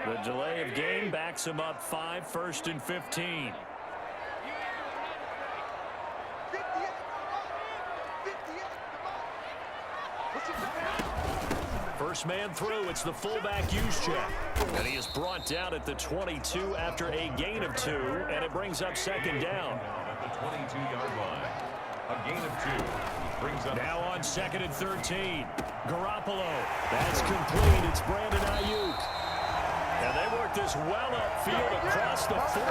The delay of game backs him up 5, 1st and 15. First man through, it's the fullback use check. And he is brought down at the 22 after a gain of 2, and it brings up 2nd down. At the 22-yard line, a gain of 2 brings up. Now on 2nd and 13. Garoppolo, that's complete. It's Brandon Ayuk. And they work this well upfield across the 45.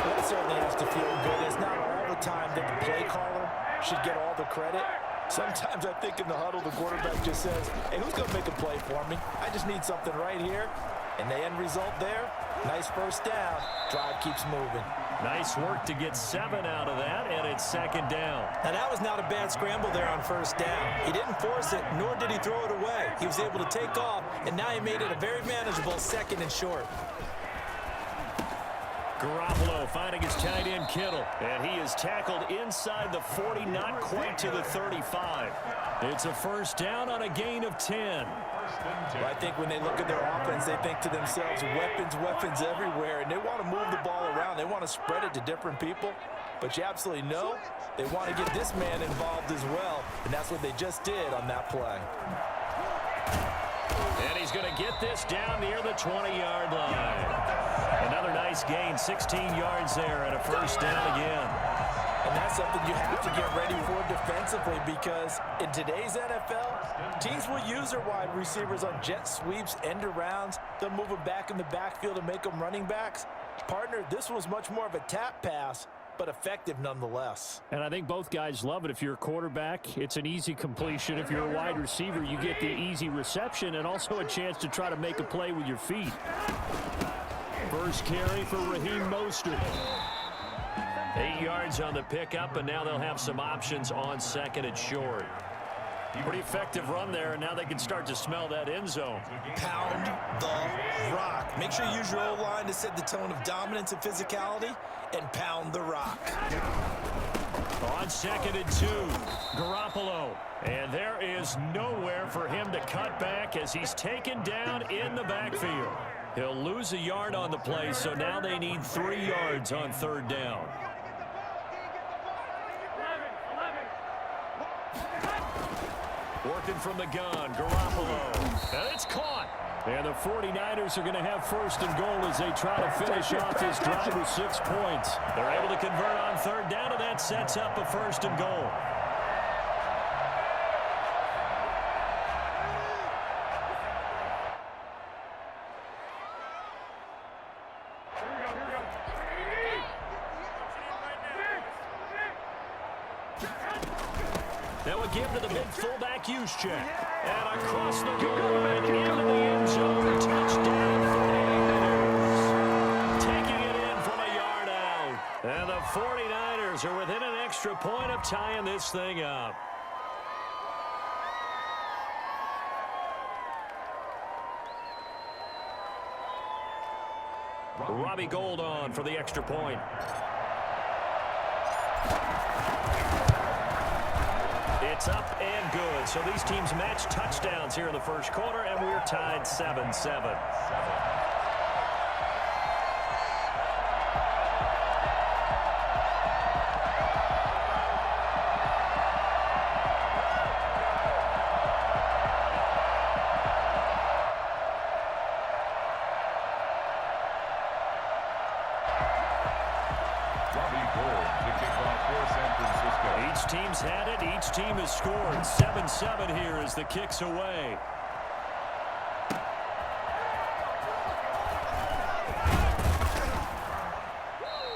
That certainly has to feel good. It's not all the time that the play caller should get all the credit. Sometimes I think in the huddle, the quarterback just says, hey, who's going to make a play for me? I just need something right here. And the end result there, nice first down. Drive keeps moving. Nice work to get 7 out of that, and it's 2nd down. Now, that was not a bad scramble there on 1st down. He didn't force it, nor did he throw it away. He was able to take off, and now he made it a very manageable 2nd and short. Garoppolo finding his tight end Kittle, and he is tackled inside the 40, not quite to the 35. It's a 1st down on a gain of 10. Well, I think when they look at their offense, they think to themselves, weapons, weapons everywhere, and they want to move the ball around. They want to spread it to different people, but you absolutely know they want to get this man involved as well, and that's what they just did on that play. And he's going to get this down near the 20-yard line. Another nice gain, 16 yards there, and a 1st down again. And that's something you have to get ready for defensively, because in today's NFL, teams will use their wide receivers on jet sweeps, end arounds. They'll move them back in the backfield and make them running backs. Partner, this was much more of a tap pass, but effective nonetheless. And I think both guys love it. If you're a quarterback, it's an easy completion. If you're a wide receiver, you get the easy reception and also a chance to try to make a play with your feet. First carry for Raheem Mostert. 8 yards on the pickup, and now they'll have some options on 2nd and short. Pretty effective run there, and now they can start to smell that end zone. Pound the rock. Make sure you use your O-line to set the tone of dominance and physicality, and pound the rock. On 2nd and 2, Garoppolo. And there is nowhere for him to cut back as he's taken down in the backfield. He'll lose a yard on the play, so now they need 3 yards on 3rd down. Working from the gun, Garoppolo. And it's caught. And the 49ers are going to have 1st and goal as they try to finish off this drive with 6 points. They're able to convert on 3rd down, and that sets up a 1st and goal. That would give to the big fullback use check. And across the goal and into the end zone. Touchdown 49ers. Taking it in from a yard out. And the 49ers are within an extra point of tying this thing up. Robbie Gould on for the extra point. It's up and good. So these teams match touchdowns here in the 1st quarter, and we're tied 7-7. Each team's had it. Each team has scored. 7-7 here as the kick's away.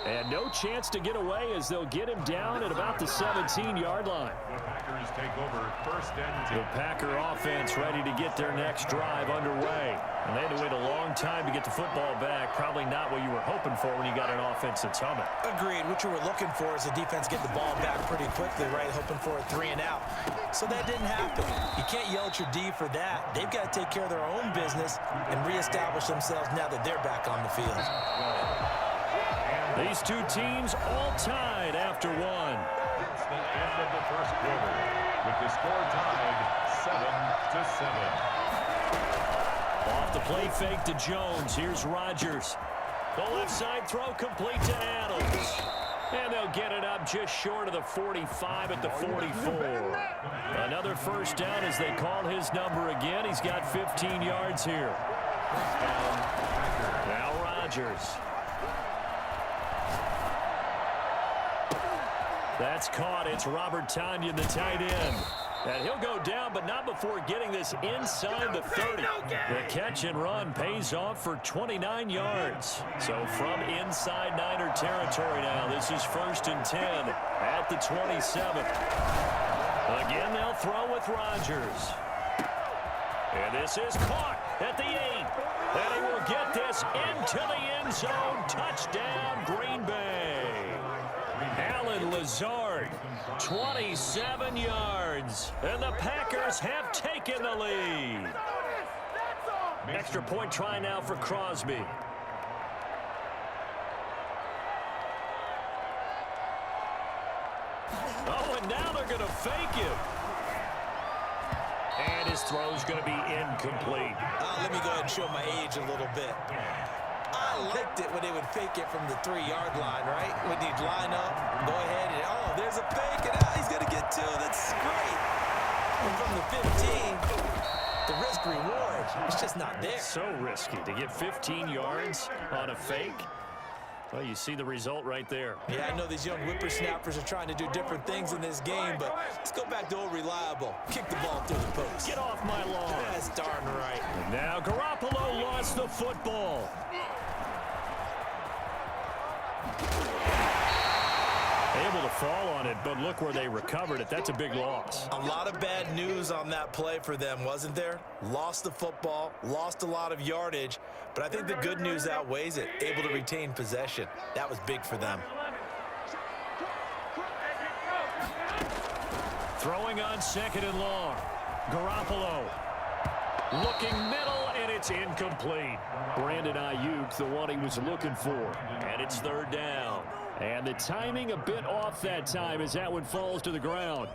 And no chance to get away as they'll get him down at about the 17-yard line. The Packers take over 1st and 10. The Packer offense ready to get their next drive underway. And they had to wait a long time to get the football back. Probably not what you were hoping for when you got an offense that's humming. Agreed. What you were looking for is the defense get the ball back pretty quickly, right? Hoping for a 3 and out. So that didn't happen. You can't yell at your D for that. They've got to take care of their own business and reestablish themselves now that they're back on the field. These two teams all tied after 1. It's the end of the 1st quarter with the score tied 7-7. Off the play fake to Jones. Here's Rodgers. The left side throw complete to Adams. And they'll get it up just short of the 45 at the 44. Another first down as they call his number again. He's got 15 yards here. Now Rodgers. That's caught. It's Robert Tonyan, the tight end. And he'll go down, but not before getting this inside the 30. The catch and run pays off for 29 yards. So from inside Niner territory now, this is 1st and 10 at the 27. Again, they'll throw with Rodgers. And this is caught at the 8. And he will get this into the end zone. Touchdown, Green Bay. Allen Lazard, 27 yards. And the Packers have taken the lead. Extra point try now for Crosby. Oh, and now they're going to fake it. And his throw's going to be incomplete. Let me go ahead and show my age a little bit. I liked it when they would fake it from the 3-yard line, right? When they'd line up, go ahead, and oh, there's a fake, and he's going to get 2. That's great. And from the 15, the risk-reward, it's just not there. So risky to get 15 yards on a fake. Well, you see the result right there. Yeah, I know these young whippersnappers are trying to do different things in this game, but let's go back to old reliable. Kick the ball through the post. Get off my lawn. That's darn right. And now Garoppolo lost the football. Able to fall on it, but look where they recovered it. That's a big loss. A lot of bad news on that play for them, wasn't there? Lost the football, lost a lot of yardage, but I think the good news outweighs it. Able to retain possession. That was big for them. Throwing on 2nd and long. Garoppolo looking middle, and it's incomplete. Brandon Ayuk, the one he was looking for. And it's 3rd down. And the timing a bit off that time as that one falls to the ground.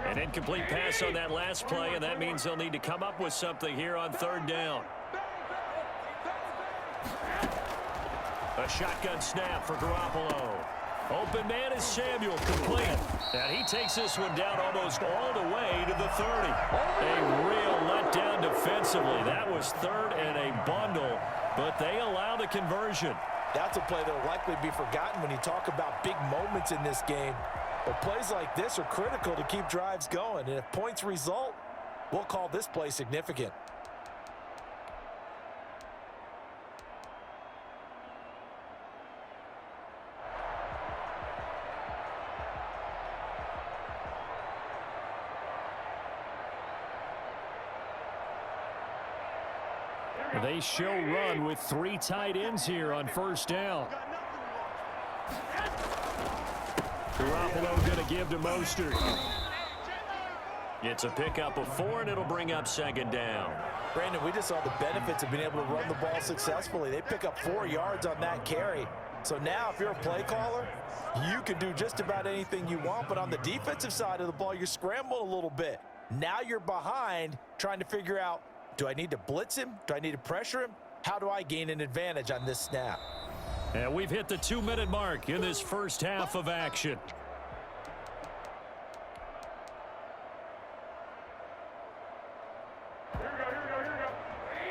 An incomplete pass on that last play, and that means they'll need to come up with something here on 3rd down. A shotgun snap for Garoppolo. Open man is Samuel, complete. And he takes this one down almost all the way to the 30. A real letdown defensively. That was 3rd and a bundle, but they allow the conversion. That's a play that will likely be forgotten when you talk about big moments in this game. But plays like this are critical to keep drives going. And if points result, we'll call this play significant. They show run with 3 tight ends here on 1st down. Garoppolo going to give to Mostert. It's a pickup of 4, and it'll bring up 2nd down. Brandon, we just saw the benefits of being able to run the ball successfully. They pick up 4 yards on that carry. So now if you're a play caller, you can do just about anything you want. But on the defensive side of the ball, you're scrambling a little bit. Now you're behind trying to figure out, do I need to blitz him? Do I need to pressure him? How do I gain an advantage on this snap? And we've hit the 2-minute mark in this first half of action.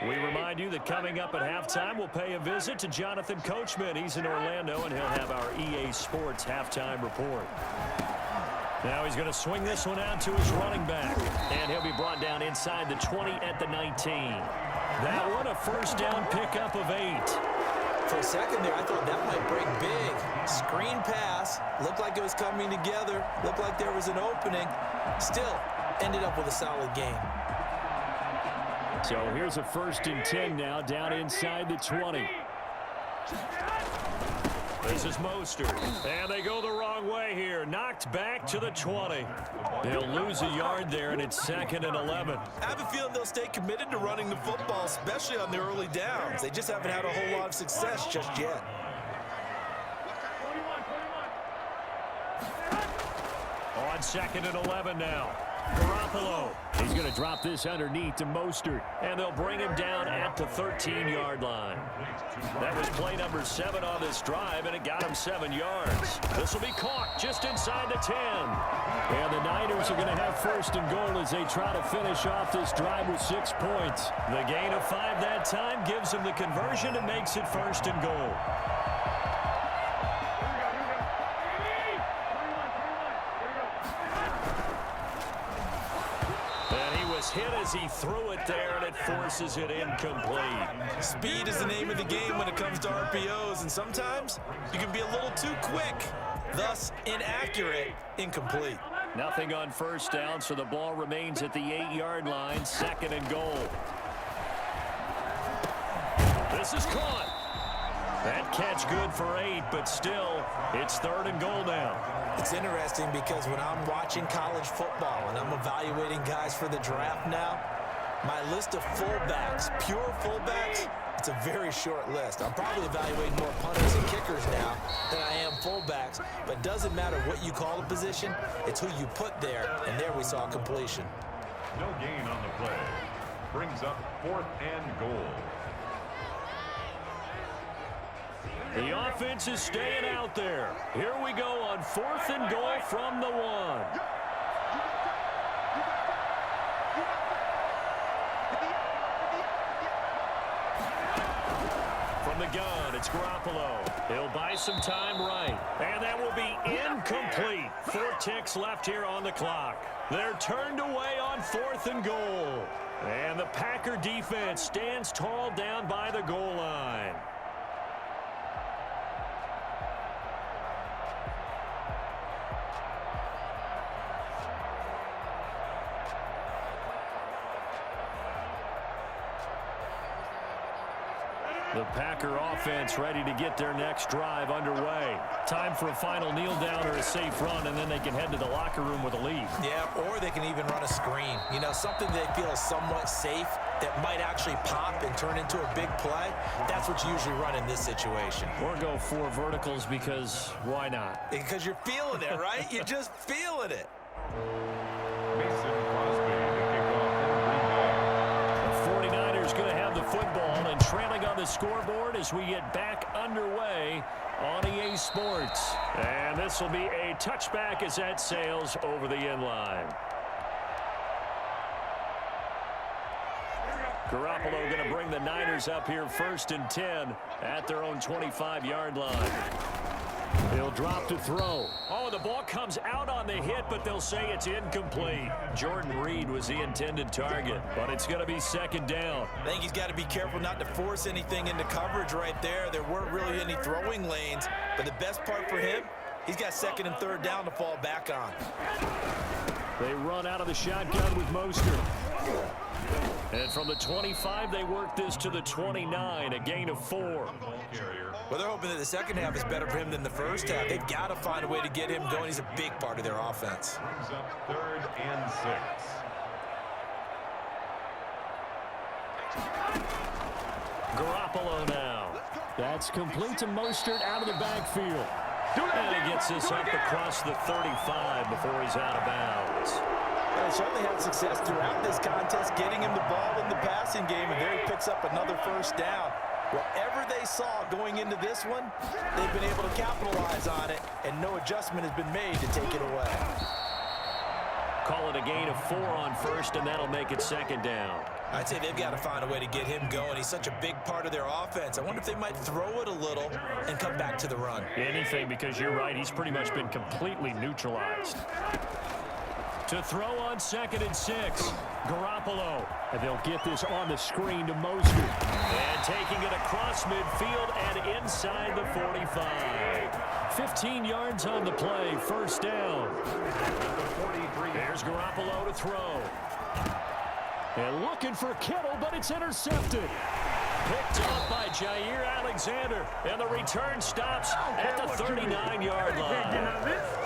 We remind you that coming up at halftime, we'll pay a visit to Jonathan Coachman. He's in Orlando, and he'll have our EA Sports halftime report. Now he's going to swing this one out to his running back. And he'll be brought down inside the 20 at the 19. That one a first down pickup of 8. For a second there, I thought that might break big. Screen pass. Looked like it was coming together. Looked like there was an opening. Still ended up with a solid game. So here's a 1st and 10 now down inside the 20. This is Mostert. And they go the wrong way here. Knocked back to the 20. They'll lose a yard there, and it's 2nd and 11. I have a feeling they'll stay committed to running the football, especially on the early downs. They just haven't had a whole lot of success just yet. On 2nd and 11 now. Garoppolo. He's going to drop this underneath to Mostert, and they'll bring him down at the 13-yard line. That was play number 7 on this drive, and it got him 7 yards. This will be caught just inside the 10. And the Niners are going to have 1st and goal as they try to finish off this drive with 6 points. The gain of 5 that time gives them the conversion and makes it 1st and goal. Hit as he threw it there, and it forces it incomplete. Speed is the name of the game when it comes to RPOs, and sometimes you can be a little too quick, thus inaccurate, incomplete. Nothing on 1st down, so the ball remains at the 8-yard line, 2nd and goal. This is caught. That catch good for 8, but still, it's 3rd and goal now. It's interesting because when I'm watching college football and I'm evaluating guys for the draft now, my list of fullbacks, pure fullbacks, it's a very short list. I'm probably evaluating more punters and kickers now than I am fullbacks, but it doesn't matter what you call a position, it's who you put there, and there we saw completion. No gain on the play. Brings up 4th and goal. The offense is staying out there. Here we go on 4th and goal from the 1. From the gun, it's Garoppolo. He'll buy some time right. And that will be incomplete. 4 ticks left here on the clock. They're turned away on 4th and goal. And the Packer defense stands tall down by the goal line. The Packer offense ready to get their next drive underway. Time for a final kneel down or a safe run, and then they can head to the locker room with a lead. Yeah, or they can even run a screen. You know, something they feel is somewhat safe that might actually pop and turn into a big play. That's what you usually run in this situation. Or go 4 verticals because why not? Because you're feeling it, right? You're just feeling it. Mason Crosby to kick off for Green Bay. The 49ers going to have the football and trailing on the scoreboard as we get back underway on EA Sports. And this will be a touchback as that sails over the end line. Garoppolo going to bring the Niners up here 1st and 10 at their own 25-yard line. He'll drop to throw. Oh, the ball comes out on the hit, but they'll say it's incomplete. Jordan Reed was the intended target, but it's going to be 2nd down. I think he's got to be careful not to force anything into coverage right there. There weren't really any throwing lanes, but the best part for him, he's got 2nd and 3rd down to fall back on. They run out of the shotgun with Mostert. And from the 25, they work this to the 29, a gain of 4. Well, they're hoping that the second half is better for him than the first half. They've got to find a way to get him going. He's a big part of their offense. Brings up 3rd and 6. Garoppolo now. That's complete to Mostert out of the backfield. And he gets this up across the 35 before he's out of bounds. They certainly had success throughout this contest, getting him the ball in the passing game, and there he picks up another 1st down. Whatever they saw going into this one, they've been able to capitalize on it, and no adjustment has been made to take it away. Call it a gain of 4 on 1st, and that'll make it 2nd down. I'd say they've got to find a way to get him going. He's such a big part of their offense. I wonder if they might throw it a little and come back to the run. Anything, because you're right. He's pretty much been completely neutralized. To throw on 2nd and 6, Garoppolo. And they'll get this on the screen to Mostert. And taking it across midfield and inside the 45. 15 yards on the play, 1st down. There's Garoppolo to throw. And looking for Kittle, but it's intercepted. Picked up by Jair Alexander, and the return stops at the 39-yard line.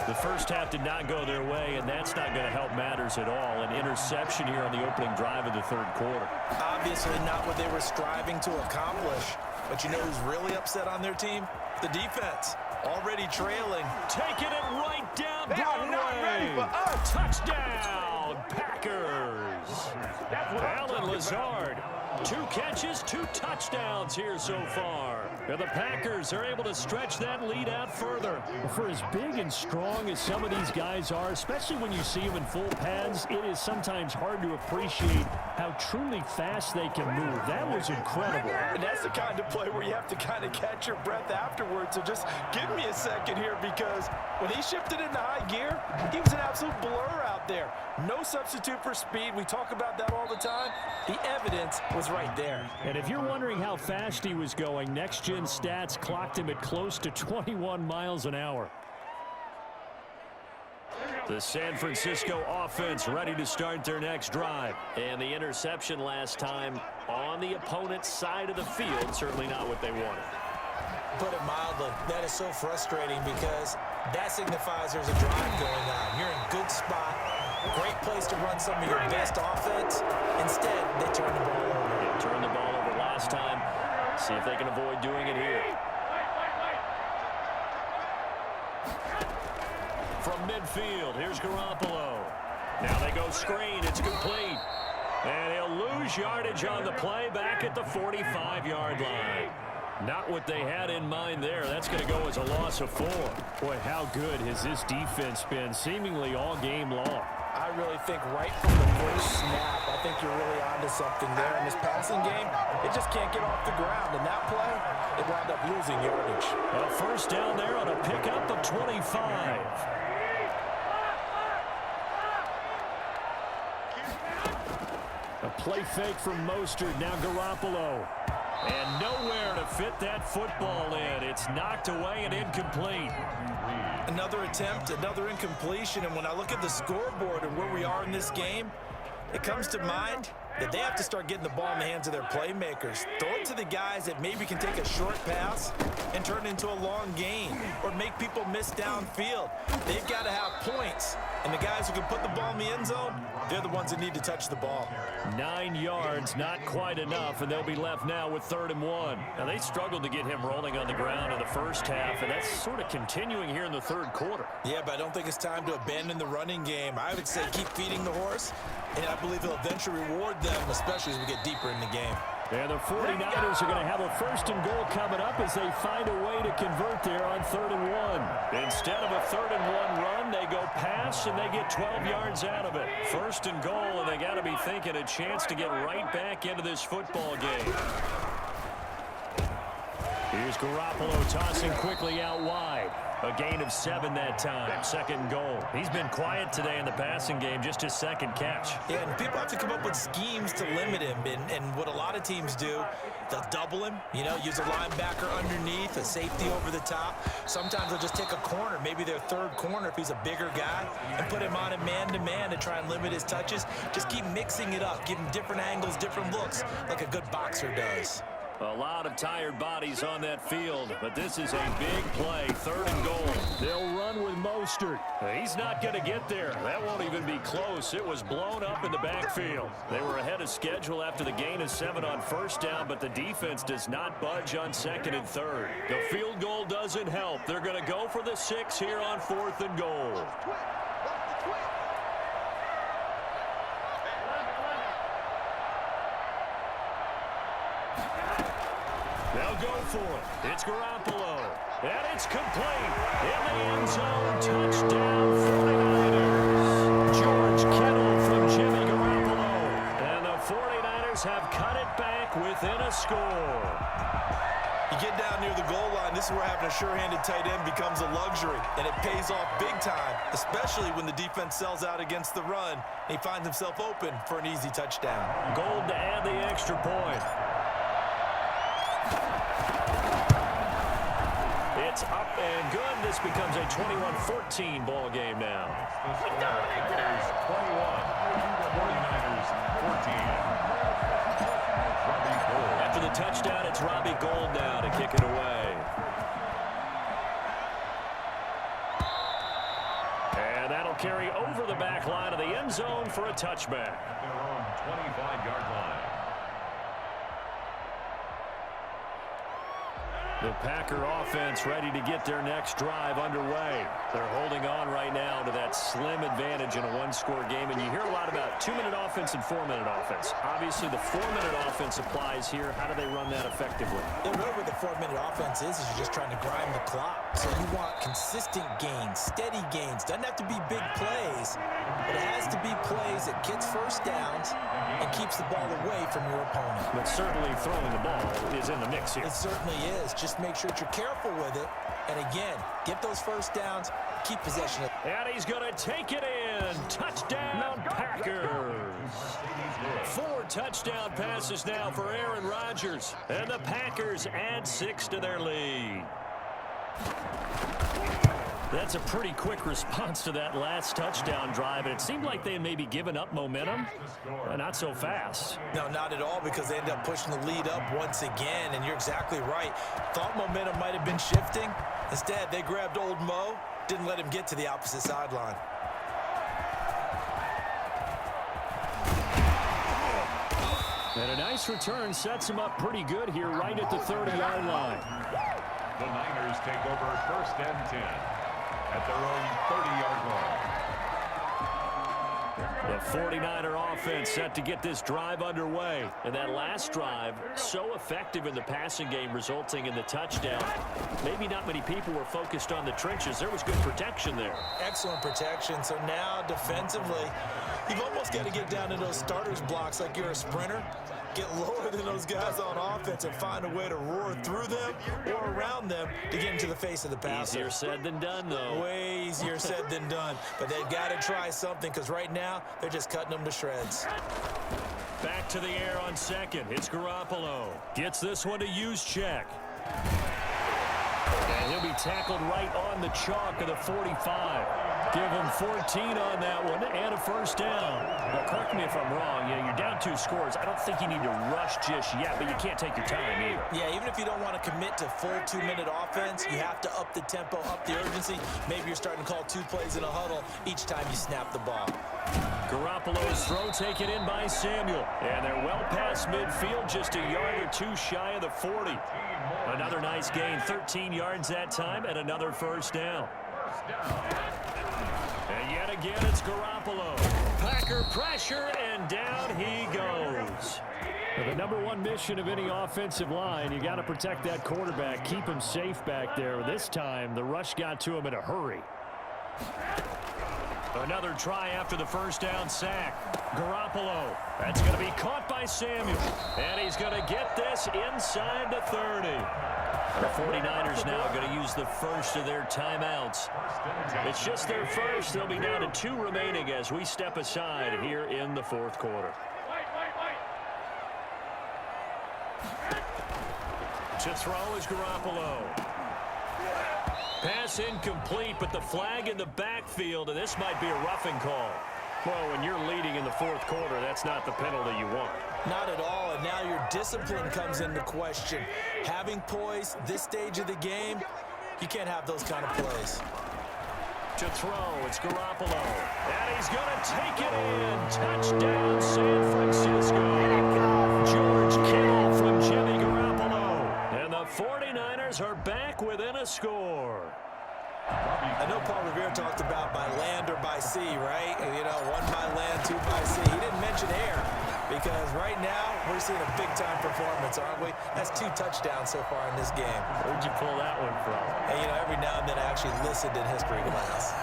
The first half did not go their way, and that's not going to help matters at all. An interception here on the opening drive of the 3rd quarter. Obviously not what they were striving to accomplish. But you know who's really upset on their team? The defense. Already trailing. Taking it right down They are not ready for Touchdown, Packers. Alan Lazard, 2 catches, 2 touchdowns here so far. And the Packers are able to stretch that lead out further. For as big and strong as some of these guys are, especially when you see them in full pads, it is sometimes hard to appreciate how truly fast they can move. That was incredible. And that's the kind of play where you have to kind of catch your breath afterwards. So just give me a second here, because when he shifted into high gear, he was an absolute blur out there. No substitute for speed. We talk about that all the time. The evidence was right there. And if you're wondering how fast he was going, next-gen stats clocked him at close to 21 miles an hour. The San Francisco offense ready to start their next drive. And the interception last time on the opponent's side of the field, certainly not what they wanted. Put it mildly, that is so frustrating, because that signifies there's a drive going on. You're in good spot, great place to run some of your best offense. Instead, they turn the ball over. They turned the ball over last time. See if they can avoid doing it here. From midfield, here's Garoppolo. Now they go screen. It's complete. And he'll lose yardage on the play back at the 45-yard line. Not what they had in mind there. That's going to go as a loss of 4. Boy, how good has this defense been seemingly all game long. I really think right from the first snap, I think you're really onto something there. In this passing game, it just can't get off the ground. And that play, it wound up losing yardage. A first down there on a pickup of 25. A play fake from Mostert. Now Garoppolo. And nowhere to fit that football in. It's knocked away and incomplete. Another attempt, another incompletion. And when I look at the scoreboard and where we are in this game, it comes to mind that they have to start getting the ball in the hands of their playmakers. Throw it to the guys that maybe can take a short pass and turn it into a long gain, or make people miss downfield. They've got to have points. And the guys who can put the ball in the end zone, they're the ones that need to touch the ball. 9 yards, not quite enough, and they'll be left now with 3rd and 1. Now, they struggled to get him rolling on the ground in the first half, and that's sort of continuing here in the 3rd quarter. Yeah, but I don't think it's time to abandon the running game. I would say keep feeding the horse, and I believe they'll eventually reward them, especially as we get deeper in the game. And the 49ers are going to have a 1st and goal coming up as they find a way to convert there on 3rd and 1. Instead of a 3rd and 1 run, they go pass and they get 12 yards out of it. 1st and goal, and they got to be thinking a chance to get right back into this football game. Here's Garoppolo tossing quickly out wide. A gain of 7 that time. 2nd goal. He's been quiet today in the passing game, just his 2nd catch. Yeah, and people have to come up with schemes to limit him. And what a lot of teams do, they'll double him, use a linebacker underneath, a safety over the top. Sometimes they'll just take a corner, maybe their 3rd corner if he's a bigger guy, and put him on a man-to-man to try and limit his touches. Just keep mixing it up, give him different angles, different looks, like a good boxer does. A lot of tired bodies on that field, but this is a big play. 3rd and goal. They'll run with Mostert. He's not going to get there. That won't even be close. It was blown up in the backfield. They were ahead of schedule after the gain of 7 on 1st down, but the defense does not budge on 2nd and 3rd. The field goal doesn't help. They're going to go for the 6 here on 4th and goal. They'll go for it. It's Garoppolo. And it's complete. In the end zone. Touchdown 49ers. George Kittle from Jimmy Garoppolo. And the 49ers have cut it back within a score. You get down near the goal line, this is where having a sure-handed tight end becomes a luxury, and it pays off big time, especially when the defense sells out against the run, and he finds himself open for an easy touchdown. Gold to add the extra point. It's up and good. This becomes a 21-14 ball game now. The score is 21, 49ers 14. After the touchdown, it's Robbie Gould now to kick it away. And that'll carry over the back line of the end zone for a touchback. Their own 25-yard line. The Packer offense ready to get their next drive underway. They're holding on right now to that slim advantage in a one-score game. And you hear a lot about 2-minute offense and 4-minute offense. Obviously, the 4-minute offense applies here. How do they run that effectively? Yeah, really what the 4-minute offense is you're just trying to grind the clock. So you want consistent gains, steady gains. Doesn't have to be big plays, but it has to be plays that gets first downs and keeps the ball away from your opponent. But certainly throwing the ball is in the mix here. It certainly is. Just make sure that you're careful with it. And again, get those first downs, keep possession. And he's going to take it in. Touchdown, Packers. 4 touchdown passes now for Aaron Rodgers. And the Packers add 6 to their lead. That's a pretty quick response to that last touchdown drive, and it seemed like they had maybe given up momentum. Not so fast. No, not at all, because they ended up pushing the lead up once again, and you're exactly right. Thought momentum might have been shifting. Instead, they grabbed old Mo, didn't let him get to the opposite sideline. And a nice return sets him up pretty good here right at the 30-yard line. The Niners take over 1st and 10 at their own 30-yard line. The 49er offense set to get this drive underway. And that last drive, so effective in the passing game, resulting in the touchdown. Maybe not many people were focused on the trenches. There was good protection there. Excellent protection. So now defensively, you've almost got to get down to those starters blocks like you're a sprinter. Get lower than those guys on offense and find a way to roar through them or around them to get into the face of the passer. Easier said than done, though. Way easier said than done. But they've got to try something, because right now they're just cutting them to shreds. Back to the air on second. It's Garoppolo. Gets this one to Juszczyk. And he'll be tackled right on the chalk of the 45. Give him 14 on that one and a first down. Now, correct me if I'm wrong. You're down 2 scores. I don't think you need to rush just yet, but you can't take your time either. Yeah, even if you don't want to commit to full 2-minute offense, you have to up the tempo, up the urgency. Maybe you're starting to call 2 plays in a huddle each time you snap the ball. Garoppolo's throw taken in by Samuel. And they're well past midfield, just a yard or 2 shy of the 40. Another nice gain, 13 yards that time, and another first down. And yet again, it's Garoppolo. Packer pressure, and down he goes. The number 1 mission of any offensive line, you got to protect that quarterback, keep him safe back there. This time, the rush got to him in a hurry. Another try after the first down sack. Garoppolo. That's going to be caught by Samuel. And he's going to get this inside the 30. The 49ers now going to use the first of their timeouts. It's just their first. They'll be down to 2 remaining as we step aside here in the 4th quarter. To throw is Garoppolo. Pass incomplete, but the flag in the backfield, and this might be a roughing call. Well, when you're leading in the 4th quarter, that's not the penalty you want. Not at all, and now your discipline comes into question. Having poise this stage of the game, you can't have those kind of plays. To throw, it's Garoppolo. And he's going to take it in. Touchdown, San Francisco. George Kittle from Jimmy Garoppolo. And the 49ers are back within a score. I know Paul Revere talked about by land or by sea, right? You know, 1 by land, 2 by sea. He didn't mention air, because right now we're seeing a big-time performance, aren't we? That's 2 touchdowns so far in this game. Where'd you pull that one from? Hey, you know, every now and then I actually listened in history class.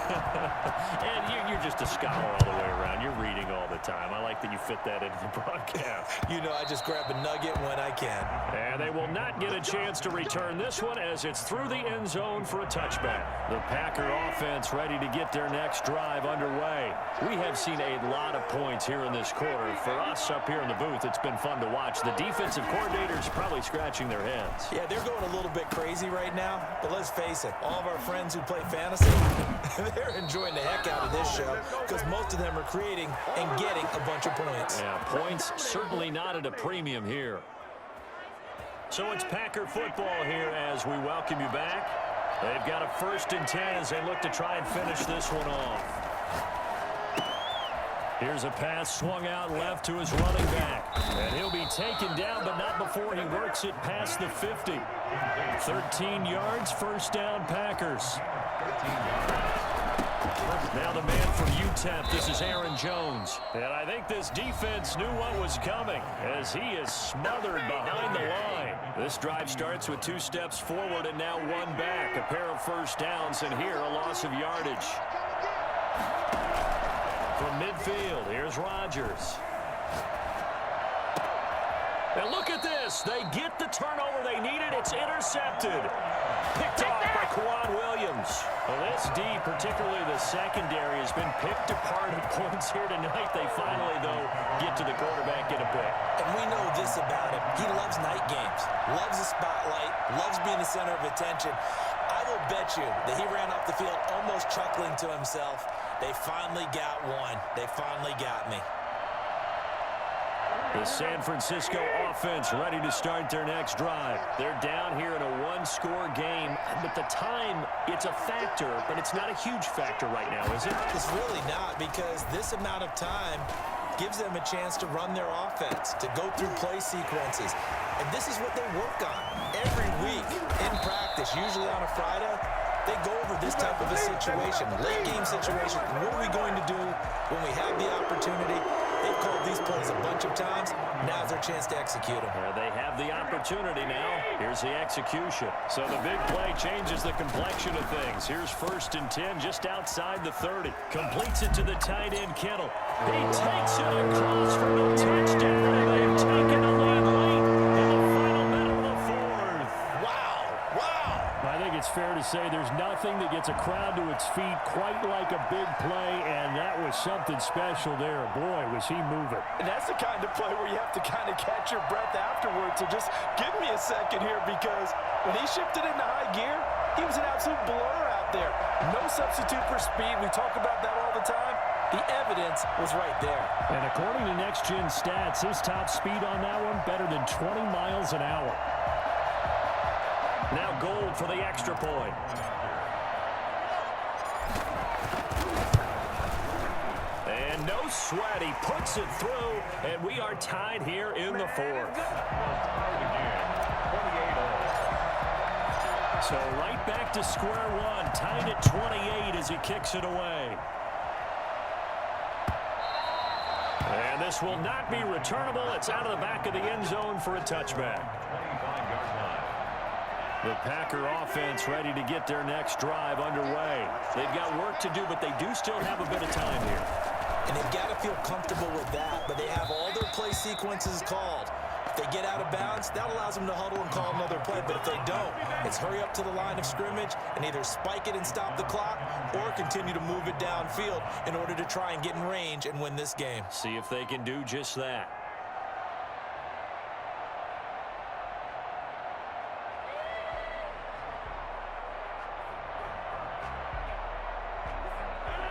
And you're just a scholar all the way around. You're reading all the time. I like that you fit that into the broadcast. You know, I just grab a nugget when I can. And they will not get a chance to return this one as it's through the end zone for a touchback. The Packer offense ready to get their next drive underway. We have seen a lot of points here in this quarter. For us up here in the booth, it's been fun to watch. The defensive coordinators probably scratching their heads. Yeah, they're going a little bit crazy right now, but let's face it, all of our friends who play fantasy, they're enjoying the heck out of this show, because most of them are creating and getting a bunch of points. Yeah, points certainly not at a premium here. So it's Packer football here as we welcome you back. They've got a 1st and 10 as they look to try and finish this one off. Here's a pass swung out left to his running back. And he'll be taken down, but not before he works it past the 50. 13 yards, first down, Packers. Now the man from UTEP, this is Aaron Jones. And I think this defense knew what was coming as he is smothered behind the line. This drive starts with 2 steps forward and now 1 back. A pair of first downs, and here a loss of yardage. From midfield, here's Rodgers. And look at this. They get the turnover they needed. It's intercepted. Picked off by Kwan Williams. Well, this D, particularly the secondary, has been picked apart at points here tonight. They finally, though, get to the quarterback, get a pick. And we know this about him. He loves night games, loves the spotlight, loves being the center of attention. I will bet you that he ran off the field almost chuckling to himself. They finally got one. They finally got me. The San Francisco offense ready to start their next drive. They're down here in a 1-score game, but the time, it's a factor, but it's not a huge factor right now, is it? It's really not, because this amount of time gives them a chance to run their offense, to go through play sequences. And this is what they work on every week in practice, usually on a Friday. They go over this type of a situation, late game situation. What are we going to do when we have the opportunity? They've called these plays a bunch of times. Now's their chance to execute them. They have the opportunity now. Here's the execution. So the big play changes the complexion of things. Here's 1st and 10 just outside the 30. Completes it to the tight end, Kittle. He takes it across for the touchdown, and they've taken a lead late in the final minute of the 4th. Wow. I think it's fair to say there's nothing that gets a crowd to its feet quite like a big play, and that was something special there. Boy, was he moving. And that's the kind of play where you have to kind of catch your breath afterwards. So just give me a second here, because when he shifted into high gear, he was an absolute blur out there. No substitute for speed. We talk about that all the time. The evidence was right there. And according to Next Gen Stats, his top speed on that one, better than 20 miles an hour. Now Gold for the extra point. And no sweat. He puts it through, and we are tied here in the 4th. So right back to square one, tied at 28 as he kicks it away. And this will not be returnable. It's out of the back of the end zone for a touchback. The Packer offense ready to get their next drive underway. They've got work to do, but they do still have a bit of time here. And they've got to feel comfortable with that, but they have all their play sequences called. If they get out of bounds, that allows them to huddle and call another play. But if they don't, it's hurry up to the line of scrimmage and either spike it and stop the clock or continue to move it downfield in order to try and get in range and win this game. See if they can do just that.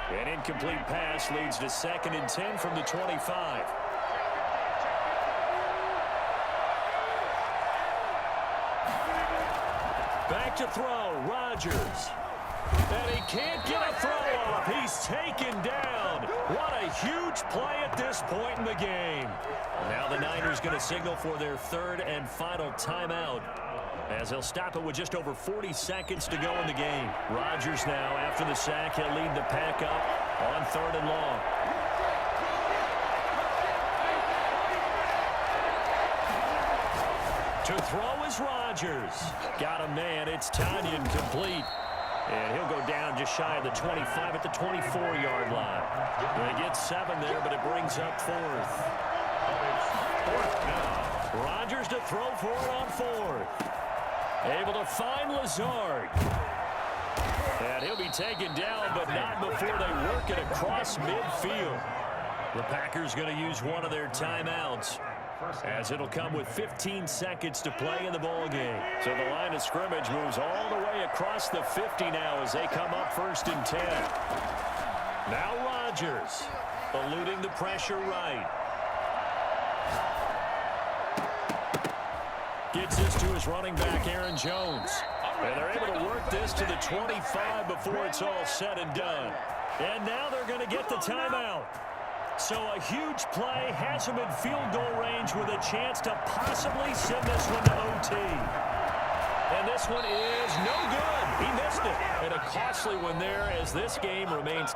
An incomplete pass leads to 2nd and 10 from the 25. Back to throw, Rodgers. And he can't get a throw off. He's taken down. What a huge play at this point in the game. Now the Niners going to signal for their 3rd and final timeout, as they'll stop it with just over 40 seconds to go in the game. Rodgers now, after the sack, he'll lead the pack up on 3rd and long. To throw is Rodgers. Got a man. It's Tanyan complete. And he'll go down just shy of the 25 at the 24-yard line. They get 7 there, but it brings up 4th. Rodgers to throw for it on 4th. Able to find Lazard. And he'll be taken down, but not before they work it across midfield. The Packers going to use one of their timeouts, as it'll come with 15 seconds to play in the ball game. So the line of scrimmage moves all the way across the 50 now as they come up 1st and 10. Now Rodgers eluding the pressure right. Gets this to his running back, Aaron Jones. And they're able to work this to the 25 before it's all said and done. And now they're going to get the timeout. So a huge play has him in field goal range with a chance to possibly send this one to OT. And this one is no good. He missed it. And a costly one there as this game remains